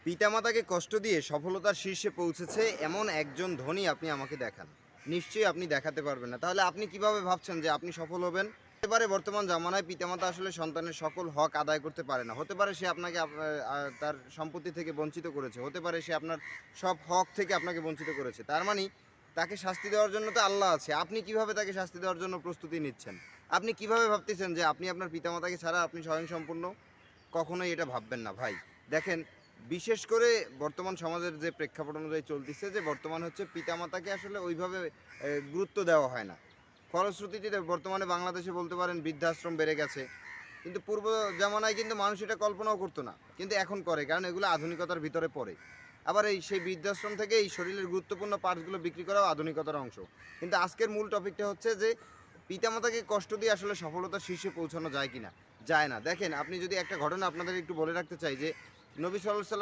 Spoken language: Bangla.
পিতামাতাকে কষ্ট দিয়ে সফলতার শীর্ষে পৌঁছেছে এমন একজন ধনী আপনি আমাকে দেখান। নিশ্চয়ই আপনি দেখাতে পারবেন না। তাহলে আপনি কিভাবে ভাবছেন যে আপনি সফল হবেন? হতে পারে বর্তমান জামানায় পিতামাতা আসলে সন্তানের সকল হক আদায় করতে পারে না। হতে পারে সে আপনাকে তার সম্পত্তি থেকে বঞ্চিত করেছে। হতে পারে সে আপনার সব হক থেকে আপনাকে বঞ্চিত করেছে। তার মানে তাকে শাস্তি দেওয়ার জন্য তো আল্লাহ আছে। আপনি কিভাবে তাকে শাস্তি দেওয়ার জন্য প্রস্তুতি নিচ্ছেন? আপনি কিভাবে ভাবতেছেন যে আপনি আপনার পিতামাতাকে ছাড়া আপনি স্বয়ংসম্পূর্ণ? কখনোই এটা ভাববেন না ভাই। দেখেন, বিশেষ করে বর্তমান সমাজের যে প্রেক্ষাপট অনুযায়ী চলতেছে যে বর্তমান হচ্ছে পিতামাতাকে আসলে ওইভাবে গুরুত্ব দেওয়া হয় না। ফলশ্রুতিতে বর্তমানে বাংলাদেশে বলতে পারেন বৃদ্ধাশ্রম বেড়ে গেছে। কিন্তু পূর্ব জামানায় কিন্তু মানুষ এটা কল্পনাও করতো না। কিন্তু এখন করে, কারণ এগুলো আধুনিকতার ভিতরে পড়ে। আবার সেই বৃদ্ধাশ্রম থেকে এই শরীরের গুরুত্বপূর্ণ পার্টসগুলো বিক্রি করাও আধুনিকতার অংশ। কিন্তু আজকের মূল টপিকটা হচ্ছে যে পিতামাতাকে কষ্ট দিয়ে আসলে সফলতার শীর্ষে পৌঁছানো যায় কিনা? যায় না। দেখেন, আপনি যদি একটা ঘটনা আপনাদের একটু বলে রাখতে চাই যে নবী সাল্লাল্লাহু আলাইহি